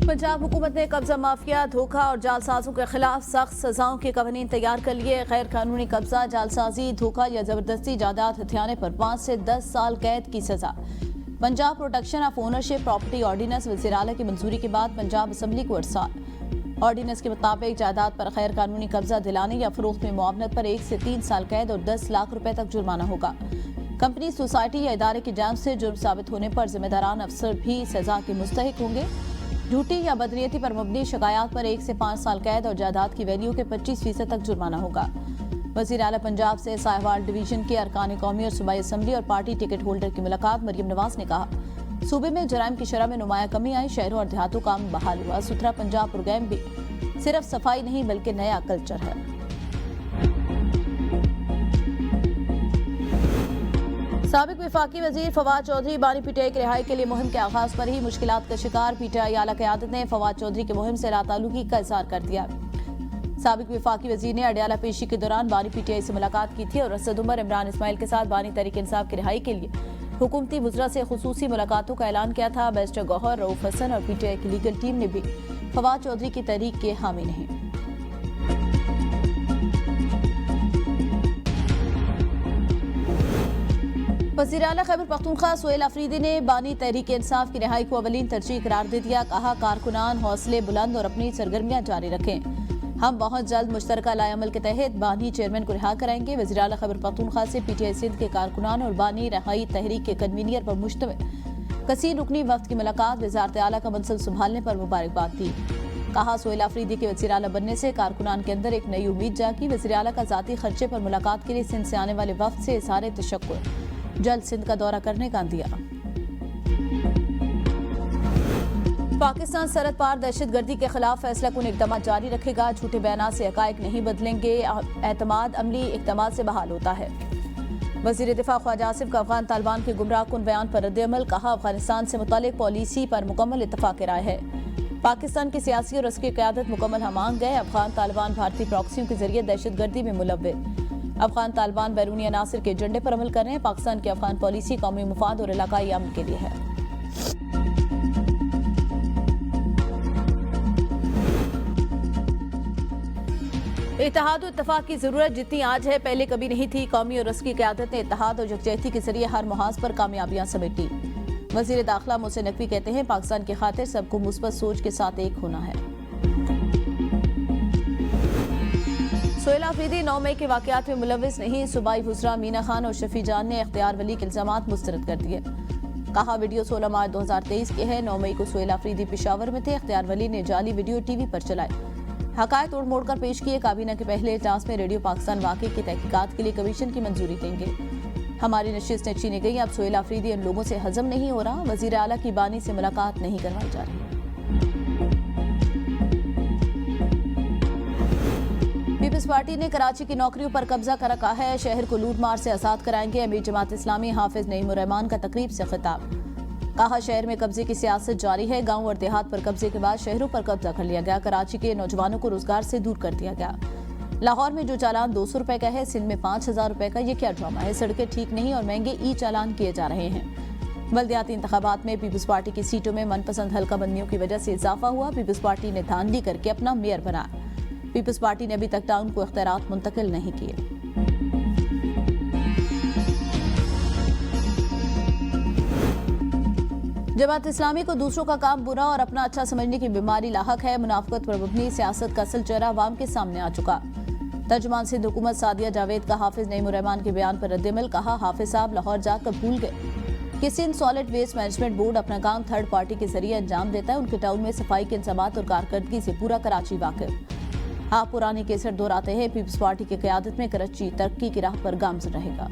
पंजाब हुकूमत ने कब्जा माफिया, धोखा और जालसाजों के खिलाफ सख्त सजाओं के कवानीन तैयार कर लिए। गैर कानूनी कब्जा, जालसाजी, धोखा या जबरदस्ती जायदाद हथियाने पर 5 से 10 साल कैद की सजा। Punjab protection of ownership property ordinance वज़ीर आला की मंजूरी के बाद पंजाब असम्बली को अरसाल। ऑर्डिनेंस के मुताबिक जायदाद पर गैर कानूनी कब्जा दिलाने या फरोख्त में मुआवनत पर 1 से 3 साल कैद और 10 लाख रुपए तक जुर्माना होगा। कंपनी, सोसाइटी या इदारे की जांच से जुर्म साबित होने पर जिम्मेदारान अफसर भी सजा के मुस्तहिक होंगे। झूठी या बदनीयती पर मबनी शिकायत पर 1 से 5 साल कैद और जायदाद की वैल्यू के 25% तक जुर्माना होगा। वज़ीर आला पंजाब से साहिवाल डिवीजन के अरकान कौमी और सूबाई असम्बली और पार्टी टिकट होल्डर की मुलाकात। मरियम नवाज ने कहा, सूबे में जराइम की शरह में नुमाया कमी आई, शहरों और देहातों का अमन बहाल हुआ। सुथरा पंजाब प्रोग्राम भी सिर्फ सफाई नहीं बल्कि नया कल्चर है। साबिक वफाकी वजीर फवाद चौधरी बानी पीटीआई की रिहाई के लिए मुहिम के आगाज पर ही मुश्किलात का शिकार। पीटीआई आला क़यादत ने फवाद चौधरी की मुहिम से लाताल्लुकी का इज़हार कर दिया। साबिक वफाकी वजीर ने अडयाला पेशी के दौरान बानी पीटीआई से मुलाकात की थी और असद उमर, इमरान इस्माइल के साथ बानी तहरीक इंसाफ की रिहाई के लिए हुकूमती वज़रा से खुसूसी मुलाकातों का ऐलान किया था। बैरिस्टर गौहर, रऊफ हसन और पीटीआई की लीगल टीम ने भी फवाद चौधरी की तहरीक के हामी नहीं। वज़ीर आला खैबर पख्तूनख्वा सोहेल अफरीदी ने बानी तहरीक इंसाफ की रिहाई को अवलीन तरजीह करार दे दिया। कहा, कारकुनान हौसले बुलंद और अपनी सरगर्मियां जारी रखें। हम बहुत जल्द मुश्तरका लाएअमल के तहत बानी चेयरमैन को रिहा कराएंगे। वज़ीर आला खैबर पख्तूनख्वा से पीटीआई सिंध के कारकुनान और बानी रिहाई तहरीक के कन्वीनियर पर मुश्तमिल कसीर रुकनी वफ्द की मुलाकात, वज़ारत आला का मंसिब संभालने पर मुबारकबाद दी। कहा, सोहेल अफरीदी के वज़ीर आला बनने से कारकुनान के अंदर एक नई उम्मीद जागी। वज़ीर आला का ज़ाती खर्चे पर मुलाकात के लिए सिंध से आने वाले वफ्द से इज़हार तशक्कुर, जल्द सिंध का दौरा करने का दिया। पाकिस्तान सरहद पार दहशतगर्दी के खिलाफ फैसला कुन इक़दाम जारी रखेगा। झूठे बयान से हक़ाइक़ नहीं बदलेंगे, एतमाद अमली इक़दाम से बहाल होता है। वज़ीर दिफा ख्वाजा आसिफ का अफगान तालिबान के गुमराह कुन बयान पर रद्द-ए-अमल। कहा, अफगानिस्तान से मुतालिक पॉलिसी पर मुकम्मल इत्तफाक़ राय है। पाकिस्तान की सियासी और अस्करी क़यादत मुकम्मल हमांग है। अफगान तालिबान भारतीय प्रॉक्सियों के जरिए दहशतगर्दी में मुलव्वस। अफगान तालिबान बैरूनी अनासिर के एजेंडे पर अमल कर रहे हैं। पाकिस्तान की अफगान पॉलिसी कौमी मुफाद और इलाकाई अमन के लिए है। इत्तेहाद और इत्तफाक की जरूरत जितनी आज है पहले कभी नहीं थी। कौमी और अस्करी क़यादत ने इत्तेहाद और यकजहती के जरिए हर मुहाज पर कामयाबियां समेटी। वज़ीर दाखिला मोहसिन नकवी कहते हैं, पाकिस्तान की खातिर सबको मुस्बत सोच के साथ एक होना है। सोहेल अफरीदी 9 मई के वाक़यात में मुलव्विस नहीं। सूबाई वज़रा मीना खान और शफी जान ने इख्तियार वली के इल्ज़ामात मुस्तरद कर दिए। कहा, वीडियो 16 मार्च 2023 के है। 9 मई को सोहेल अफरीदी पेशावर में थे। इख्तियार वली ने जाली वीडियो टीवी पर चलाए, हक़ाइक़ तोड़ मोड़ कर पेश किए। काबीना के पहले इजलास में रेडियो पाकिस्तान वाक़े की तहकीकात के लिए कमीशन की मंजूरी देंगे। हमारी नशिस्त छीनी गई, अब सोहेल अफरीदी इन लोगों से हजम नहीं हो रहा। वज़ीर आला की बानी से मुलाकात नहीं करवाई जा रही। पीपल्स पार्टी ने कराची की नौकरियों पर कब्जा कर रखा है। शहर को लूट मार से आज़ाद कराएंगे। अमीर जमात इस्लामी हाफिज नईमुर रहमान का तकरीब से खिताब। कहा, शहर में कब्जे की सियासत जारी है। गांव और देहात पर कब्जे के बाद शहरों पर कब्जा कर लिया गया। कराची के नौजवानों को रोजगार से दूर कर दिया गया। लाहौर में जो चालान 200 रुपए का है, सिंध में 5000 रुपए का, ये क्या ड्रामा है। सड़कें ठीक नहीं और महंगे ई चालान किए जा रहे हैं। बल्दियाती इंतखाबात में पीपल्स पार्टी की सीटों में मनपसंद हल्का बंदियों की वजह से इजाफा हुआ। पीपल्स पार्टी ने धांधली करके अपना मेयर बनाया। पीपल्स पार्टी ने अभी तक टाउन को इख्तियारात मुंतकिल नहीं किए। जमात इस्लामी को दूसरों का काम बुरा और अपना अच्छा समझने की बीमारी लाहक है। मुनाफिकत पर मबनी सियासत का असल चेहरा अवाम के सामने आ चुका। तर्जुमान सिंध हुकूमत सादिया जावेद का हाफिज नईमुर रहमान के बयान पर रद्द-ए-अमल। कहा, हाफिज साहब लाहौर जाकर भूल गए कि Sindh solid waste management board अपना काम थर्ड पार्टी के जरिए अंजाम देता है। उनके टाउन में सफाई के इंतजामात और कारकर्दगी से पूरा कराची वाकिफ। आप पुरानी केसर दोहराते हैं। पीपल्स पार्टी की क़यादत में कराची तरक्की की राह पर गामज़न रहेगा।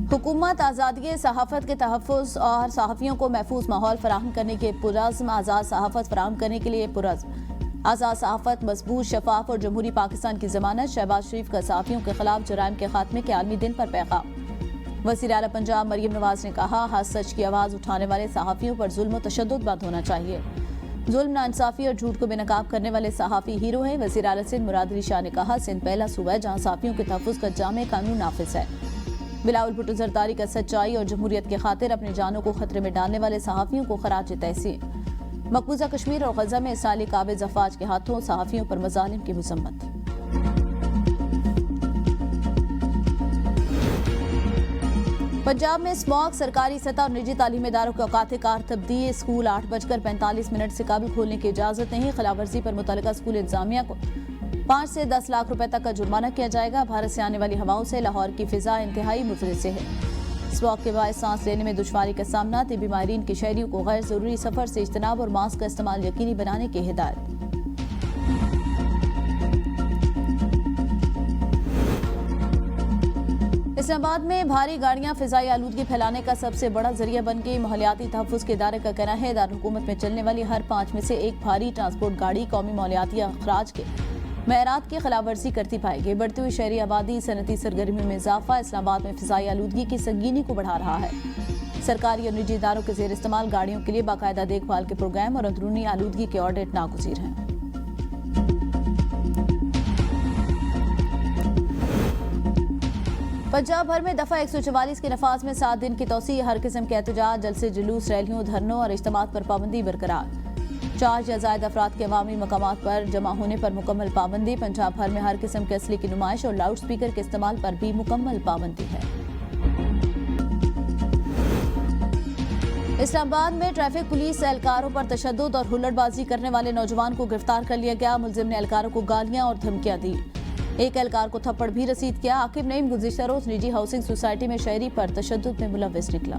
हुकूमत आज़ादी सहाफ़त के तहफ़्फ़ुज़ और सहाफ़ियों को महफूज माहौल फराहम करने के पुरज़्म, आज़ाद सहाफ़त फराहम करने के लिए पुरज़्म। आज़ाद सहाफ़त मज़बूत, शफ़ाफ़ और जमहूरी पाकिस्तान की ज़मानत। शहबाज शरीफ का सहाफ़ियों के खिलाफ जराइम के खात्मे के आलमी दिन पर पैगाम। वज़ीर आला पंजाब मरियम नवाज ने कहा, हर सच की आवाज़ उठाने वाले सहाफ़ियों पर जुल्म और तशद्दुद बंद होना चाहिए। जुल्म, नाइंसाफ़ी और झूठ को बेनकाब करने वाले सहाफ़ी हीरो हैं। वज़ीर आला सिंध मुराद अली शाह ने कहा, सिंध पहला सूबा है जहाँ सहाफ़ियों के तहफ़्फ़ुज़ का जामे कानून नाफिज है। बिलावल भुट्टो जरदारी का सच्चाई और जमहूरियत की खातिर अपनी जानों को खतरे में डालने वाले सहाफियों को खराज तहसीन। मकबूजा कश्मीर और गजा में साली काबिज अफवाज के हाथों सहाफियों पर मजालिम की मजम्मत। पंजाब में स्मॉग, सरकारी सतह और निजी तालीमी इदारों के औकात कार तब्दील। स्कूल 8:45 से कबल खोलने की इजाजत नहीं। खिलाफवर्जी पर मुतल्लिका स्कूल इंतजामिया को 5 से 10 लाख रुपए तक का जुर्माना किया जाएगा। भारत से आने वाली हवाओं से लाहौर की फिजा इंतहाई मुतरसे है। स्मॉग के बायस सांस लेने में दुश्वारी का सामना। तिब्बी माहिरीन की शहरियों को गैर जरूरी सफर से इज्तनाब और मास्क का इस्तेमाल यकीनी बनाने की हिदायत। इस्लामाबाद में भारी गाड़ियां फिजाई आलूदगी फैलाने का सबसे बड़ा जरिया बन गई। माहौलियाती तहफ्फुज़ के इदारे का कहना है दारुल-हुकूमत में चलने वाली हर 5 में से एक भारी ट्रांसपोर्ट गाड़ी कौमी माहौलियाती अखराज के मेयारात की खिलाफवर्जी करती पाएगी। बढ़ती हुई शहरी आबादी, सनती सरगर्मियों में इजाफा इस्लामाबाद में फिजाई आलूदगी की संगीनी को बढ़ा रहा है। सरकारी और निजी इदारों के जेर इस्तेमाल गाड़ियों के लिए बाकायदा देखभाल के प्रोग्राम और अंदरूनी आलूदगी के ऑडिट नागुज़ीर हैं। पंजाब भर में दफा 144 के नफाज में 7 दिन की तौसी। हर किस्म के एहतजाज, जलसे, जुलूस, रैलियों, धरनों और इज्तिमात पर पाबंदी बरकरार। 4 या ज़ायद अफराद के अवामी मकामात पर जमा होने पर मुकम्मल पाबंदी। पंजाब भर में हर किस्म के असली की नुमाइश और लाउड स्पीकर के इस्तेमाल पर भी मुकम्मल पाबंदी है। इस्लामाबाद में ट्रैफिक पुलिस एहलकारों पर तशद्दुद और हुल्लड़बाजी करने वाले नौजवान को गिरफ्तार कर लिया गया। मुलजिम ने एहलकारों को गालियां और धमकियां दी। एक एहलकार को थप्पड़ भी रसीद किया। आकिब नईम गुज़िश्ता रोज निजी हाउसिंग सोसाइटी में शहरी पर तशद्दुद में मुलव्विस निकला।